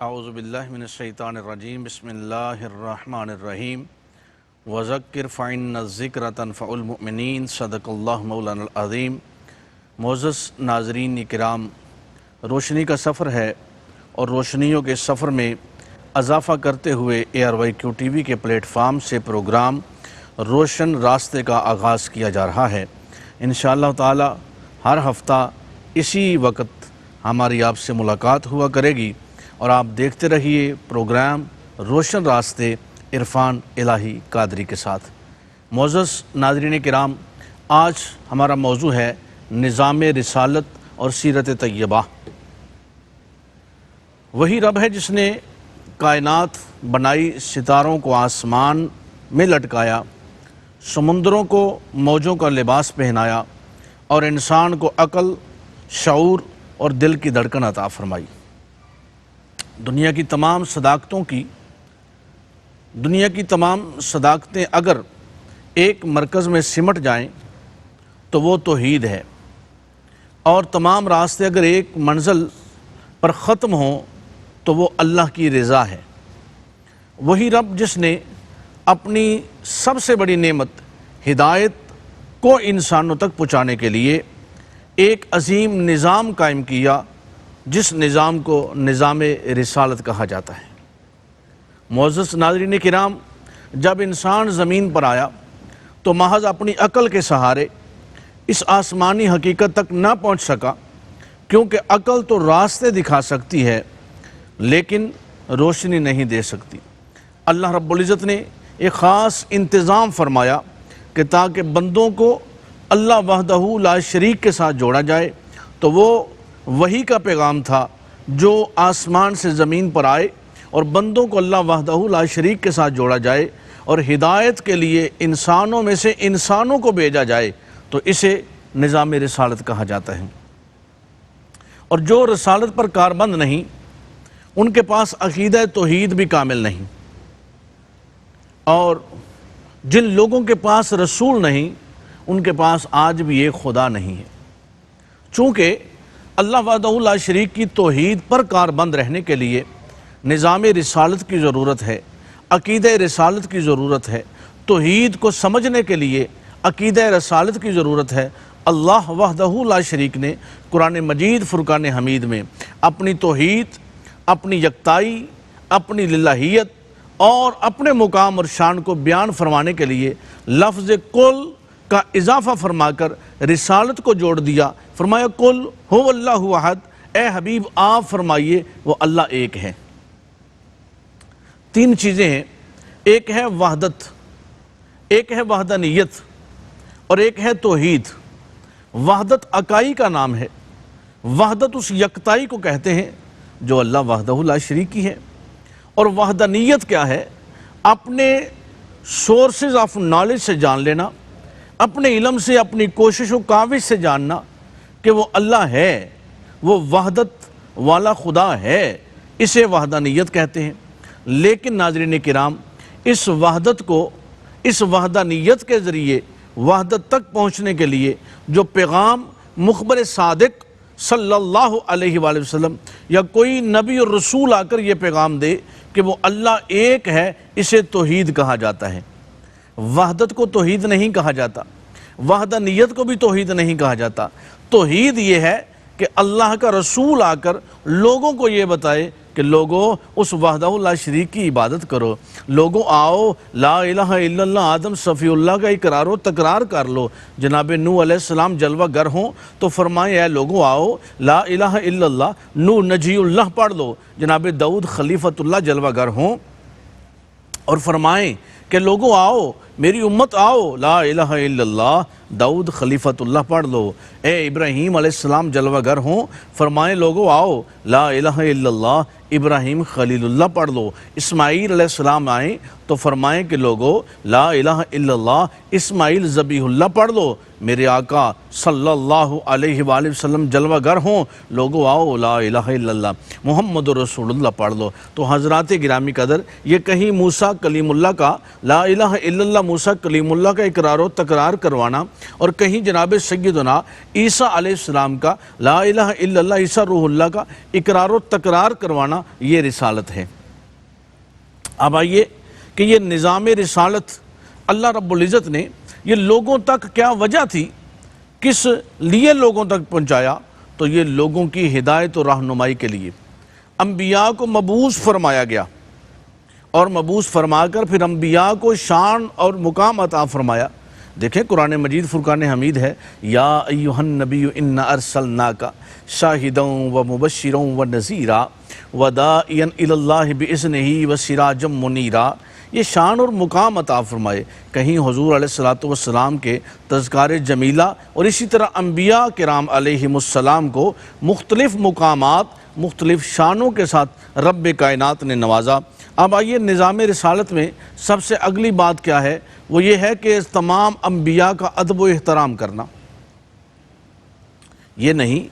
اعوذ باللہ من الشیطان الرجیم بسم اللہ الرحمن الرحیم وذکر فإن الذکر تنفع المؤمنین صدق اللہ مولانا العظیم۔ معزز ناظرین کرام، روشنی کا سفر ہے اور روشنیوں کے سفر میں اضافہ کرتے ہوئے ARYQ TV کے پلیٹ فارم سے پروگرام روشن راستے کا آغاز کیا جا رہا ہے۔ انشاءاللہ تعالی ہر ہفتہ اسی وقت ہماری آپ سے ملاقات ہوا کرے گی اور آپ دیکھتے رہیے پروگرام روشن راستے عرفان الہی قادری کے ساتھ۔ معزز ناظرین کرام، آج ہمارا موضوع ہے نظام رسالت اور سیرت طیبہ۔ وہی رب ہے جس نے کائنات بنائی، ستاروں کو آسمان میں لٹکایا، سمندروں کو موجوں کا لباس پہنایا اور انسان کو عقل، شعور اور دل کی دھڑکن عطا فرمائی۔ دنیا کی تمام صداقتیں اگر ایک مرکز میں سمٹ جائیں تو وہ توحید ہے، اور تمام راستے اگر ایک منزل پر ختم ہوں تو وہ اللہ کی رضا ہے۔ وہی رب جس نے اپنی سب سے بڑی نعمت ہدایت کو انسانوں تک پہنچانے کے لیے ایک عظیم نظام قائم کیا، جس نظام کو نظام رسالت کہا جاتا ہے۔ معزز ناظرین کرام، جب انسان زمین پر آیا تو محض اپنی عقل کے سہارے اس آسمانی حقیقت تک نہ پہنچ سکا، کیونکہ عقل تو راستے دکھا سکتی ہے لیکن روشنی نہیں دے سکتی۔ اللہ رب العزت نے ایک خاص انتظام فرمایا کہ تاکہ بندوں کو اللہ وحدہ لا شریک کے ساتھ جوڑا جائے، تو وہ وحی کا پیغام تھا جو آسمان سے زمین پر آئے اور بندوں کو اللہ وحدہ لا شریک کے ساتھ جوڑا جائے اور ہدایت کے لیے انسانوں میں سے انسانوں کو بھیجا جائے، تو اسے نظام رسالت کہا جاتا ہے۔ اور جو رسالت پر کاربند نہیں، ان کے پاس عقیدہ توحید بھی کامل نہیں، اور جن لوگوں کے پاس رسول نہیں، ان کے پاس آج بھی ایک خدا نہیں ہے۔ چونکہ اللہ وحدہ لا شریک کی توحید پر کاربند رہنے کے لیے نظام رسالت کی ضرورت ہے، عقیدہ رسالت کی ضرورت ہے، توحید کو سمجھنے کے لیے عقیدہ رسالت کی ضرورت ہے۔ اللہ وحدہ لا شریک نے قرآن مجید فرقان حمید میں اپنی توحید، اپنی یکتائی، اپنی للہیت اور اپنے مقام اور شان کو بیان فرمانے کے لیے لفظ کل کا اضافہ فرما کر رسالت کو جوڑ دیا۔ فرمایا قل هو اللہ احد، اے حبیب آپ فرمائیے وہ اللہ ایک ہے۔ تین چیزیں ہیں، ایک ہے وحدت، ایک ہے وحدانیت اور ایک ہے توحید۔ وحدت اکائی کا نام ہے، وحدت اس یکتائی کو کہتے ہیں جو اللہ وحدہ لا شریک کی ہے، اور وحدانیت کیا ہے؟ اپنے سورسز آف نالج سے جان لینا، اپنے علم سے، اپنی کوشش و کاوش سے جاننا کہ وہ اللہ ہے، وہ وحدت والا خدا ہے، اسے وحدانیت کہتے ہیں۔ لیکن ناظرین کرام، اس وحدت کو، اس وحدانیت کے ذریعے وحدت تک پہنچنے کے لیے جو پیغام مخبر صادق صلی اللہ علیہ وآلہ وسلم یا کوئی نبی اور رسول آ کر یہ پیغام دے کہ وہ اللہ ایک ہے، اسے توحید کہا جاتا ہے۔ وحدت کو توحید نہیں کہا جاتا، وحدانیت کو بھی توحید نہیں کہا جاتا۔ توحید یہ ہے کہ اللہ کا رسول آ کر لوگوں کو یہ بتائے کہ لوگوں اس وحدہ لا شریک کی عبادت کرو، لوگوں آؤ لا الہ الا اللہ آدم صفی اللہ کا اقرار و تکرار کر لو۔ جناب نوح علیہ السلام جلوہ گر ہوں تو فرمائے اے لوگوں آؤ لا الہ الا اللہ نوح نجی اللہ پڑھ لو۔ جناب داؤد خلیفۃ اللہ جلوہ گر ہوں اور فرمائیں کہ لوگوں آؤ میری امت آؤ لا الہ الا اللہ داؤد خلیفۃ اللہ پڑھ لو۔ اے ابراہیم علیہ السلام جلوہ گر ہوں، فرمائیں لوگوں آؤ لا الہ الا اللہ ابراہیم خلیل اللہ پڑھ لو۔ اسماعیل علیہ السلام آئیں تو فرمائیں کہ لوگوں لا الہ الا اللہ اسماعیل ذبیح اللہ پڑھ لو۔ میرے آقا صلی اللہ علیہ وآلہ وسلم جلوہ گر ہوں، لوگوں آؤ لا الہ الا اللہ محمد رسول اللہ پڑھ لو۔ تو حضرات گرامی قدر، یہ کہیں موسیٰ کلیم اللہ کا لا الہ الا اللہ موسیٰ کلیم اللہ کا اقرار و تکرار کروانا، اور کہیں جناب سیدنا عیسیٰ علیہ السلام کا لا الہ الا اللہ عیسیٰ روح اللہ کا اقرار و تکرار کروانا کرنا یہ رسالت ہے۔ اب آئیے کہ یہ نظام رسالت اللہ رب العزت نے یہ لوگوں تک کیا وجہ تھی، کس لیے لوگوں تک پہنچایا؟ تو یہ لوگوں کی ہدایت و رہنمائی کے لیے انبیاء کو مبعوث فرمایا گیا، اور مبعوث فرما کر پھر انبیاء کو شان اور مقام عطا فرمایا۔ دیکھیں قرآن مجید فرقان حمید ہے، یا ایھا النبی انا ارسلناک شاہدا ومبشرا ونذیرا وداعیا الی اللہ باذنہ وسراجا منیرا۔ یہ شان اور مقام عطا فرمائے۔ کہیں حضور علیہ الصلوۃ والسلام کے تذکار جمیلہ اور اسی طرح انبیاء کرام علیہم السلام کو مختلف مقامات، مختلف شانوں کے ساتھ رب کائنات نے نوازا۔ اب آئیے نظام رسالت میں سب سے اگلی بات کیا ہے؟ وہ یہ ہے کہ تمام انبیاء کا ادب و احترام کرنا۔ یہ نہیں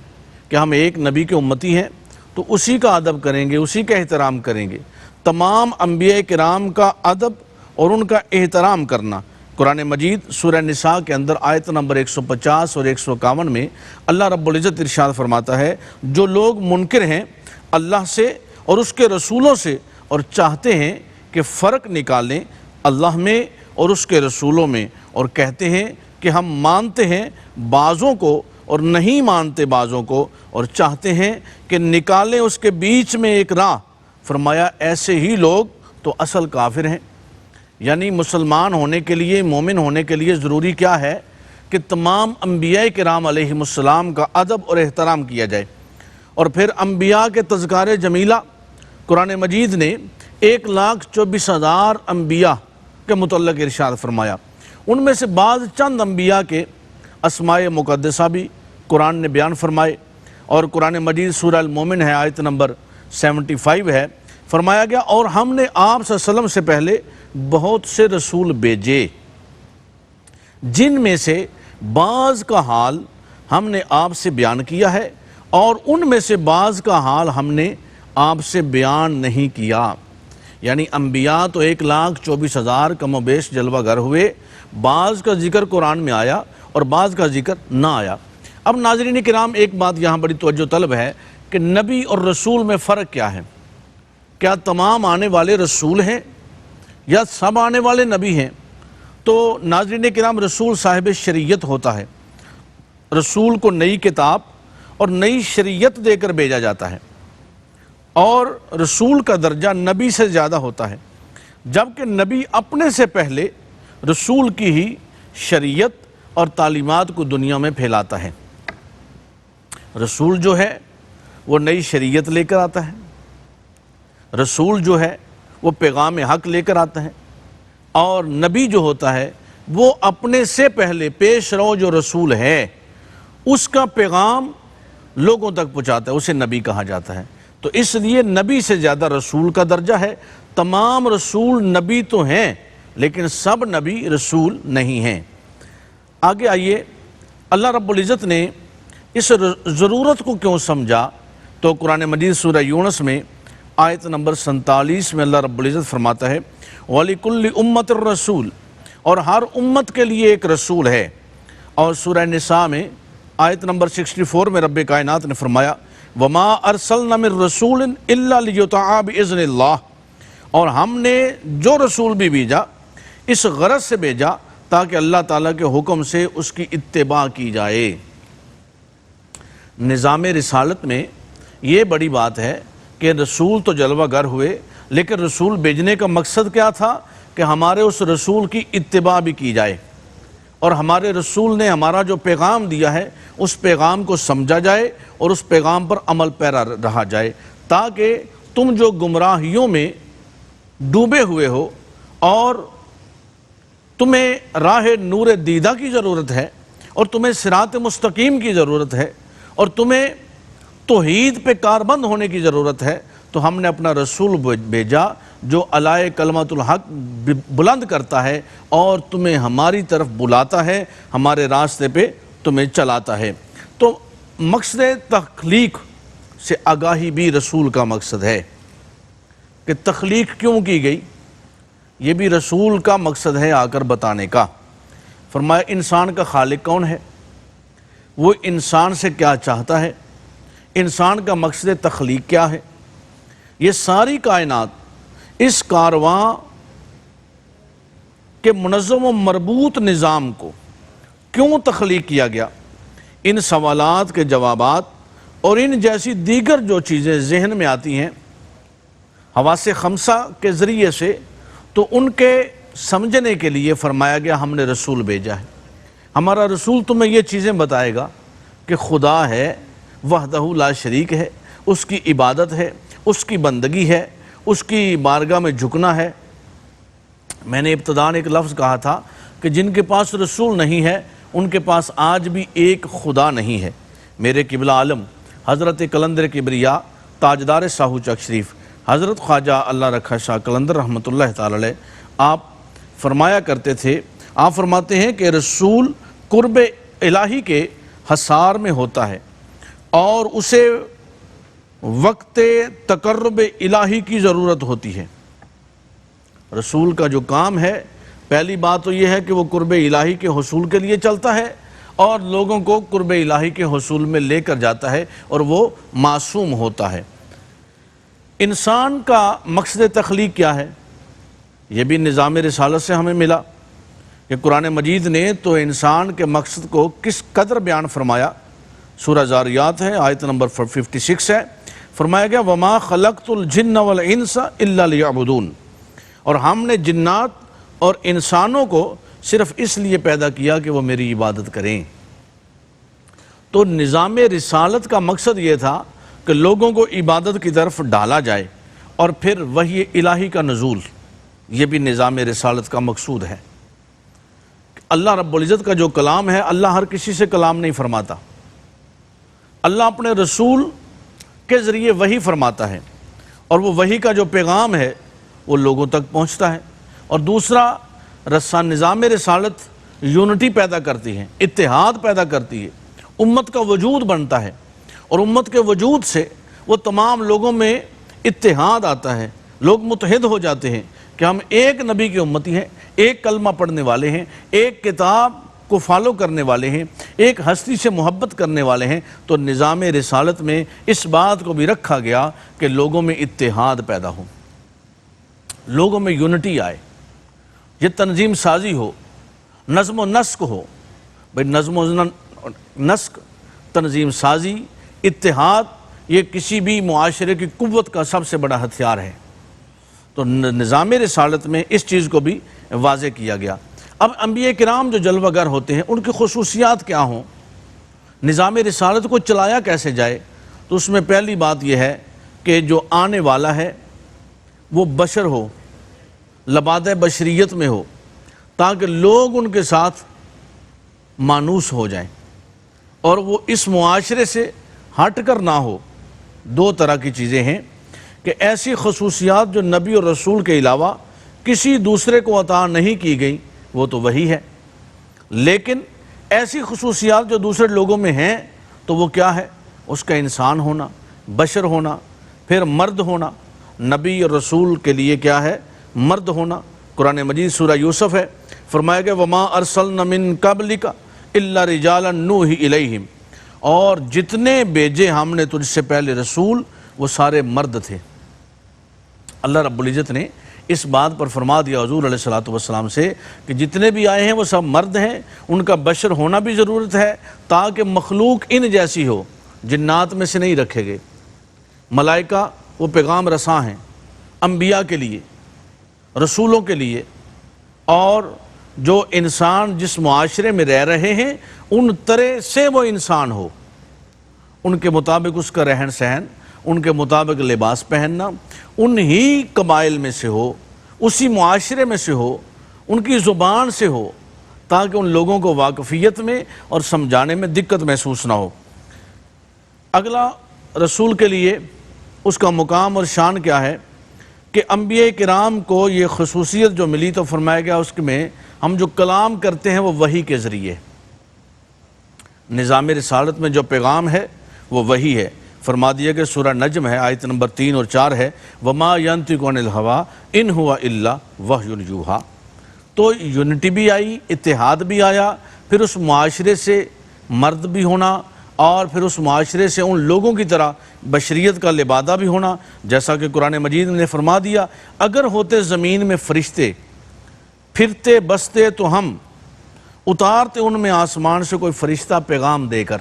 کہ ہم ایک نبی کے امتی ہیں تو اسی کا ادب کریں گے، اسی کا احترام کریں گے۔ تمام انبیاء کرام کا ادب اور ان کا احترام کرنا۔ قرآن مجید سورہ نساء کے اندر آیت نمبر 150 اور 151 میں اللہ رب العزت ارشاد فرماتا ہے، جو لوگ منکر ہیں اللہ سے اور اس کے رسولوں سے اور چاہتے ہیں کہ فرق نکالیں اللہ میں اور اس کے رسولوں میں، اور کہتے ہیں کہ ہم مانتے ہیں بعضوں کو اور نہیں مانتے بعضوں کو، اور چاہتے ہیں کہ نکالیں اس کے بیچ میں ایک راہ، فرمایا ایسے ہی لوگ تو اصل کافر ہیں۔ یعنی مسلمان ہونے کے لیے، مومن ہونے کے لیے ضروری کیا ہے کہ تمام انبیاء کرام علیہم السلام کا ادب اور احترام کیا جائے۔ اور پھر انبیاء کے تذکار جمیلہ قرآن مجید نے 1,24,000 انبیاء کے متعلق ارشاد فرمایا۔ ان میں سے بعض چند انبیاء کے اسماء مقدسہ بھی قرآن نے بیان فرمائے، اور قرآن مجید سورہ المومن ہے، آیت نمبر 75 ہے، فرمایا گیا اور ہم نے آپ صلی اللہ علیہ وسلم سے پہلے بہت سے رسول بھیجے، جن میں سے بعض کا حال ہم نے آپ سے بیان کیا ہے اور ان میں سے بعض کا حال ہم نے آپ سے بیان نہیں کیا۔ یعنی انبیاء تو 1,24,000 کم و بیش جلوہ گر ہوئے، بعض کا ذکر قرآن میں آیا اور بعض کا ذکر نہ آیا۔ اب ناظرین کرام ایک بات یہاں بڑی توجہ طلب ہے کہ نبی اور رسول میں فرق کیا ہے؟ کیا تمام آنے والے رسول ہیں یا سب آنے والے نبی ہیں؟ تو ناظرین کرام رسول صاحب شریعت ہوتا ہے، رسول کو نئی کتاب اور نئی شریعت دے کر بھیجا جاتا ہے، اور رسول کا درجہ نبی سے زیادہ ہوتا ہے، جبکہ نبی اپنے سے پہلے رسول کی ہی شریعت اور تعلیمات کو دنیا میں پھیلاتا ہے۔ رسول جو ہے وہ نئی شریعت لے کر آتا ہے، رسول جو ہے وہ پیغام حق لے کر آتا ہے، اور نبی جو ہوتا ہے وہ اپنے سے پہلے پیش رو جو رسول ہے اس کا پیغام لوگوں تک پہنچاتا ہے، اسے نبی کہا جاتا ہے۔ تو اس لیے نبی سے زیادہ رسول کا درجہ ہے۔ تمام رسول نبی تو ہیں لیکن سب نبی رسول نہیں ہیں۔ آگے آئیے، اللہ رب العزت نے اس ضرورت کو کیوں سمجھا؟ تو قرآن مجید سورہ یونس میں آیت نمبر 47 میں اللہ رب العزت فرماتا ہے وَلِكُلِّ أُمَّةٍ الرَّسُولِ، اور ہر امت کے لیے ایک رسول ہے۔ اور سورہ نساء میں آیت نمبر 64 میں رب کائنات نے فرمایا وَمَا أَرْسَلْنَا مِن رَّسُولٍ إِلَّا لِيُطَاعَ بِإِذْنِ اللَّهِ، اور ہم نے جو رسول بھی بھیجا اس غرض سے بھیجا تاکہ اللہ تعالیٰ کے حکم سے اس کی اتباع کی جائے۔ نظام رسالت میں یہ بڑی بات ہے کہ رسول تو جلوہ گر ہوئے، لیکن رسول بھیجنے کا مقصد کیا تھا کہ ہمارے اس رسول کی اتباع بھی کی جائے، اور ہمارے رسول نے ہمارا جو پیغام دیا ہے اس پیغام کو سمجھا جائے اور اس پیغام پر عمل پیرا رہا جائے، تاکہ تم جو گمراہیوں میں ڈوبے ہوئے ہو اور تمہیں راہ نور دیدہ کی ضرورت ہے اور تمہیں صراط مستقیم کی ضرورت ہے اور تمہیں توحید پہ کاربند ہونے کی ضرورت ہے، تو ہم نے اپنا رسول بھیجا جو علائے کلمۃ الحق بلند کرتا ہے اور تمہیں ہماری طرف بلاتا ہے، ہمارے راستے پہ تمہیں چلاتا ہے۔ تو مقصد تخلیق سے آگاہی بھی رسول کا مقصد ہے کہ تخلیق کیوں کی گئی، یہ بھی رسول کا مقصد ہے آ کر بتانے کا۔ فرمایا انسان کا خالق کون ہے، وہ انسان سے کیا چاہتا ہے، انسان کا مقصد تخلیق کیا ہے۔ یہ ساری کائنات اس کارواں کے منظم و مربوط نظام کو کیوں تخلیق کیا گیا؟ ان سوالات کے جوابات اور ان جیسی دیگر جو چیزیں ذہن میں آتی ہیں حواس خمسہ کے ذریعے سے، تو ان کے سمجھنے کے لیے فرمایا گیا ہم نے رسول بھیجا ہے۔ ہمارا رسول تمہیں یہ چیزیں بتائے گا کہ خدا ہے، وحدہ لا شریک ہے، اس کی عبادت ہے، اس کی بندگی ہے، اس کی بارگاہ میں جھکنا ہے۔ میں نے ابتداء ایک لفظ کہا تھا کہ جن کے پاس رسول نہیں ہے ان کے پاس آج بھی ایک خدا نہیں ہے۔ میرے قبلہ عالم حضرت قلندر کبریا تاجدار ساہو چک شریف حضرت خواجہ اللہ رکھا شاہ قلندر رحمۃ اللہ تعالی علیہ آپ فرمایا کرتے تھے، آپ فرماتے ہیں کہ رسول قرب الہی کے حصار میں ہوتا ہے اور اسے وقت تقرب الہی کی ضرورت ہوتی ہے۔ رسول کا جو کام ہے، پہلی بات تو یہ ہے کہ وہ قرب الہی کے حصول کے لیے چلتا ہے اور لوگوں کو قرب الہی کے حصول میں لے کر جاتا ہے، اور وہ معصوم ہوتا ہے۔ انسان کا مقصد تخلیق کیا ہے؟ یہ بھی نظام رسالت سے ہمیں ملا کہ قرآن مجید نے تو انسان کے مقصد کو کس قدر بیان فرمایا۔ سورہ زاریات ہے، آیت نمبر 56 ہے، فرمایا گیا وَمَا خَلَقْتُ الْجِنَّ وَالْإِنسَ إِلَّا لِيَعْبُدُونَ، اور ہم نے جنات اور انسانوں کو صرف اس لیے پیدا کیا کہ وہ میری عبادت کریں۔ تو نظام رسالت کا مقصد یہ تھا کہ لوگوں کو عبادت کی طرف ڈالا جائے اور پھر وحی الہی کا نزول، یہ بھی نظام رسالت کا مقصود ہے۔ اللہ رب العزت کا جو کلام ہے، اللہ ہر کسی سے کلام نہیں فرماتا، اللہ اپنے رسول کے ذریعے وحی فرماتا ہے، اور وہ وحی کا جو پیغام ہے وہ لوگوں تک پہنچتا ہے۔ اور دوسرا، نظام رسالت یونٹی پیدا کرتی ہے، اتحاد پیدا کرتی ہے، امت کا وجود بنتا ہے، اور امت کے وجود سے وہ تمام لوگوں میں اتحاد آتا ہے، لوگ متحد ہو جاتے ہیں کہ ہم ایک نبی کی امتی ہیں، ایک کلمہ پڑھنے والے ہیں، ایک کتاب کو فالو کرنے والے ہیں، ایک ہستی سے محبت کرنے والے ہیں۔ تو نظام رسالت میں اس بات کو بھی رکھا گیا کہ لوگوں میں اتحاد پیدا ہو، لوگوں میں یونٹی آئے، یہ تنظیم سازی ہو، نظم و نسق ہو۔ بھئی نظم و نسق، تنظیم سازی، اتحاد، یہ کسی بھی معاشرے کی قوت کا سب سے بڑا ہتھیار ہے۔ تو نظام رسالت میں اس چیز کو بھی واضح کیا گیا۔ اب انبیاء کرام جو جلوہ گر ہوتے ہیں ان کی خصوصیات کیا ہوں، نظام رسالت کو چلایا کیسے جائے، تو اس میں پہلی بات یہ ہے کہ جو آنے والا ہے وہ بشر ہو، لبادہ بشریت میں ہو، تاکہ لوگ ان کے ساتھ مانوس ہو جائیں اور وہ اس معاشرے سے ہٹ کر نہ ہو۔ دو طرح کی چیزیں ہیں کہ ایسی خصوصیات جو نبی اور رسول کے علاوہ کسی دوسرے کو عطا نہیں کی گئی وہ تو وہی ہے، لیکن ایسی خصوصیات جو دوسرے لوگوں میں ہیں تو وہ کیا ہے؟ اس کا انسان ہونا، بشر ہونا، پھر مرد ہونا۔ نبی اور رسول کے لیے کیا ہے؟ مرد ہونا۔ قرآن مجید سورہ یوسف ہے، فرمایا گیا وَمَا أَرْسَلْنَا مِن قَبْلِكَ إِلَّا رِجَالًا نُوحِي إِلَيْهِمْ، اور جتنے بھیجے ہم نے تجھ سے پہلے رسول وہ سارے مرد تھے۔ اللہ رب العزت نے اس بات پر فرما دیا حضور علیہ السلام سے کہ جتنے بھی آئے ہیں وہ سب مرد ہیں، ان کا بشر ہونا بھی ضرورت ہے تاکہ مخلوق ان جیسی ہو، جنات میں سے نہیں رکھے گئے۔ ملائکہ وہ پیغام رساں ہیں انبیاء کے لیے، رسولوں کے لیے، اور جو انسان جس معاشرے میں رہ رہے ہیں ان طرح سے وہ انسان ہو، ان کے مطابق اس کا رہن سہن، ان کے مطابق لباس پہننا، انہی قبائل میں سے ہو، اسی معاشرے میں سے ہو، ان کی زبان سے ہو، تاکہ ان لوگوں کو واقفیت میں اور سمجھانے میں دقت محسوس نہ ہو۔ اگلا، رسول کے لیے اس کا مقام اور شان کیا ہے کہ انبیاء کرام کو یہ خصوصیت جو ملی تو فرمایا گیا اس میں ہم جو کلام کرتے ہیں وہ وحی کے ذریعے، نظام رسالت میں جو پیغام ہے وہ وحی ہے۔ فرما دیا کہ سورہ نجم ہے، آیت نمبر 3 اور 4 ہے وَمَا يَنْطِقُ عَنِ الْهَوَىٰ إِنْ هُوَ إِلَّا وَحْيٌ يُوحَىٰ۔ تو یونٹی بھی آئی، اتحاد بھی آیا، پھر اس معاشرے سے مرد بھی ہونا، اور پھر اس معاشرے سے ان لوگوں کی طرح بشریت کا لبادہ بھی ہونا، جیسا کہ قرآن مجید نے فرما دیا اگر ہوتے زمین میں فرشتے پھرتے بستے تو ہم اتارتے ان میں آسمان سے کوئی فرشتہ پیغام دے کر۔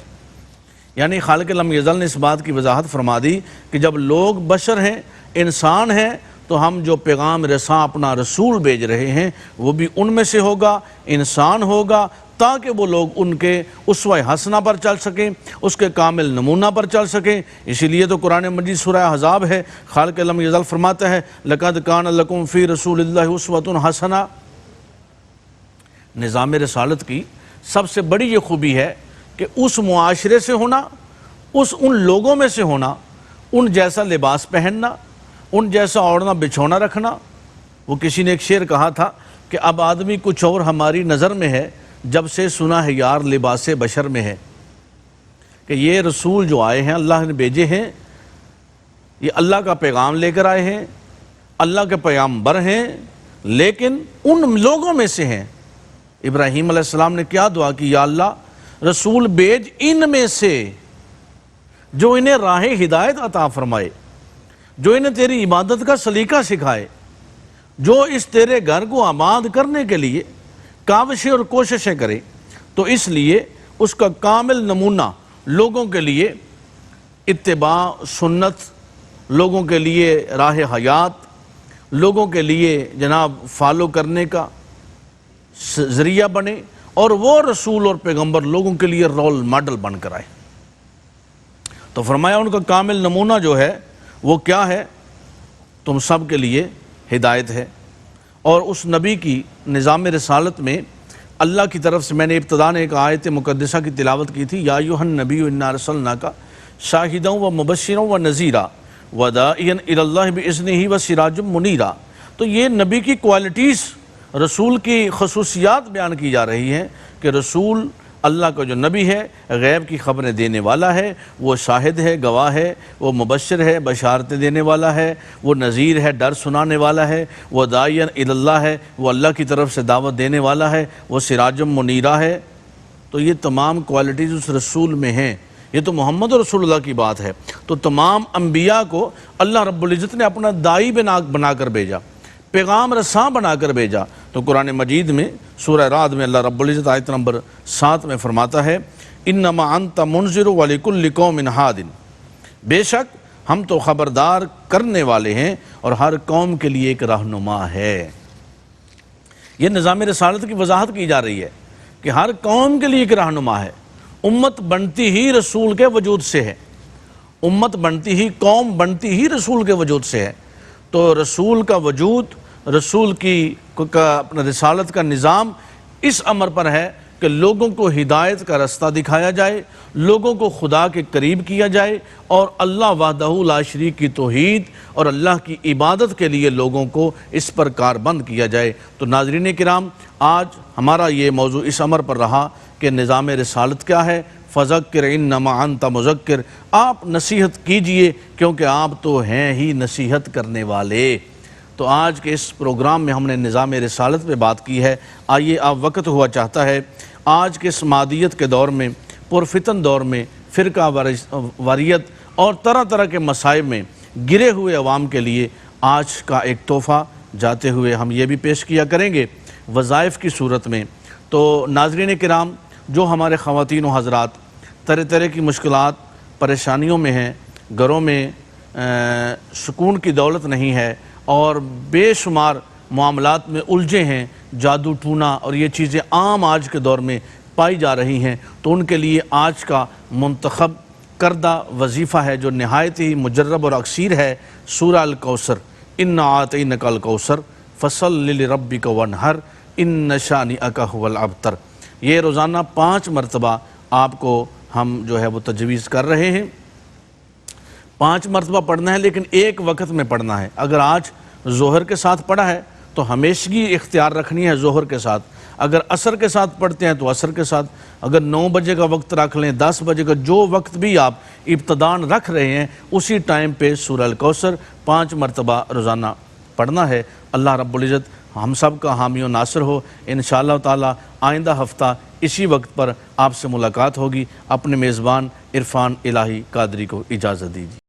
یعنی خالق لم یزل نے اس بات کی وضاحت فرما دی کہ جب لوگ بشر ہیں، انسان ہیں، تو ہم جو پیغام رساں اپنا رسول بھیج رہے ہیں وہ بھی ان میں سے ہوگا، انسان ہوگا، تاکہ وہ لوگ ان کے اسوہ حسنہ پر چل سکیں، اس کے کامل نمونہ پر چل سکیں۔ اسی لیے تو قرآن مجید سورہ احزاب ہے، خالق لم یزل فرماتا ہے لَقَدْ كَانَ لَكُمْ فِي رَسُولِ اللَّهِ أُسْوَةٌ حَسَنَةٌ۔ نظام رسالت کی سب سے بڑی یہ خوبی ہے کہ اس معاشرے سے ہونا، ان لوگوں میں سے ہونا، ان جیسا لباس پہننا، ان جیسا اوڑھنا بچھونا رکھنا۔ وہ کسی نے ایک شعر کہا تھا کہ اب آدمی کچھ اور ہماری نظر میں ہے، جب سے سنا ہے یار لباس بشر میں ہے۔ کہ یہ رسول جو آئے ہیں، اللہ نے بھیجے ہیں، یہ اللہ کا پیغام لے کر آئے ہیں، اللہ کے پیغمبر ہیں، لیکن ان لوگوں میں سے ہیں۔ ابراہیم علیہ السلام نے کیا دعا کی؟ یا اللہ رسول بھیج ان میں سے جو انہیں راہ ہدایت عطا فرمائے، جو انہیں تیری عبادت کا سلیقہ سکھائے، جو اس تیرے گھر کو آباد کرنے کے لیے کاوشیں اور کوششیں کرے۔ تو اس لیے اس کا کامل نمونہ لوگوں کے لیے اتباع سنت، لوگوں کے لیے راہ حیات، لوگوں کے لیے جناب فالو کرنے کا ذریعہ بنے، اور وہ رسول اور پیغمبر لوگوں کے لیے رول ماڈل بن کر آئے۔ تو فرمایا ان کا کامل نمونہ جو ہے وہ کیا ہے؟ تم سب کے لیے ہدایت ہے۔ اور اس نبی کی نظام رسالت میں اللہ کی طرف سے میں نے ابتداء ایک آیت مقدسہ کی تلاوت کی تھی، یا ایھا النبی انا ارسلناک شاہدا و مبشرا و نذیرا وداعیا الی اللہ باذنہ و سراجا منیرا۔ تو یہ نبی کی کوالٹیز، رسول کی خصوصیات بیان کی جا رہی ہیں کہ رسول اللہ کا جو نبی ہے غیب کی خبریں دینے والا ہے، وہ شاہد ہے، گواہ ہے، وہ مبشر ہے، بشارتیں دینے والا ہے، وہ نذیر ہے، ڈر سنانے والا ہے، وہ داعی الی اللہ ہے، وہ اللہ کی طرف سے دعوت دینے والا ہے، وہ سراج منیرہ ہے۔ تو یہ تمام کوالٹیز اس رسول میں ہیں۔ یہ تو محمد رسول اللہ کی بات ہے۔ تو تمام انبیاء کو اللہ رب العزت نے اپنا داعی بنا کر بھیجا، پیغام رساں بنا کر بھیجا۔ تو قرآن مجید میں سورہ رعد میں اللہ رب العزت آیت نمبر 7 میں فرماتا ہے انما انت منذر ولکل قوم ہاد، بے شک ہم تو خبردار کرنے والے ہیں اور ہر قوم کے لیے ایک رہنما ہے۔ یہ نظام رسالت کی وضاحت کی جا رہی ہے کہ ہر قوم کے لیے ایک رہنما ہے۔ امت بنتی ہی رسول کے وجود سے ہے، امت بنتی ہی، قوم بنتی ہی رسول کے وجود سے ہے۔ تو رسول کا وجود، رسول کی اپنا رسالت کا نظام اس امر پر ہے کہ لوگوں کو ہدایت کا رستہ دکھایا جائے، لوگوں کو خدا کے قریب کیا جائے، اور اللہ وحدہ لا شریک کی توحید اور اللہ کی عبادت کے لیے لوگوں کو اس پر کاربند کیا جائے۔ تو ناظرین کرام، آج ہمارا یہ موضوع اس امر پر رہا کہ نظام رسالت کیا ہے۔ فذکر انما انت مذکر، آپ نصیحت کیجئے کیونکہ آپ تو ہیں ہی نصیحت کرنے والے۔ تو آج کے اس پروگرام میں ہم نے نظام رسالت پہ بات کی ہے۔ آئیے اب وقت ہوا چاہتا ہے آج کے اس مادیت کے دور میں، پرفتن دور میں، فرقہ واریت اور طرح طرح کے مسائل میں گرے ہوئے عوام کے لیے آج کا ایک تحفہ جاتے ہوئے ہم یہ بھی پیش کیا کریں گے وظائف کی صورت میں۔ تو ناظرین کرام، جو ہمارے خواتین و حضرات طرح طرح کی مشکلات پریشانیوں میں ہیں، گھروں میں سکون کی دولت نہیں ہے اور بے شمار معاملات میں الجھے ہیں، جادو ٹونا اور یہ چیزیں عام آج کے دور میں پائی جا رہی ہیں، تو ان کے لیے آج کا منتخب کردہ وظیفہ ہے جو نہایت ہی مجرب اور اکثیر ہے، سورہ الکوثر، انا اعطینک الکوثر فصل لربک وانحر ان شانئک ھو الابتر۔ یہ روزانہ 5 مرتبہ آپ کو ہم جو ہے وہ تجویز کر رہے ہیں۔ 5 مرتبہ پڑھنا ہے، لیکن ایک وقت میں پڑھنا ہے۔ اگر آج ظہر کے ساتھ پڑھا ہے تو ہمیشگی اختیار رکھنی ہے ظہر کے ساتھ، اگر عصر کے ساتھ پڑھتے ہیں تو عصر کے ساتھ، اگر 9 بجے کا وقت رکھ لیں، 10 بجے کا، جو وقت بھی آپ ابتداءً رکھ رہے ہیں اسی ٹائم پہ سورہ الکوثر 5 مرتبہ روزانہ پڑھنا ہے۔ اللہ رب العزت ہم سب کا حامی و ناصر ہو۔ انشاءاللہ تعالی آئندہ ہفتہ اسی وقت پر آپ سے ملاقات ہوگی۔ اپنے میزبان عرفان الہی قادری کو اجازت دیجیے۔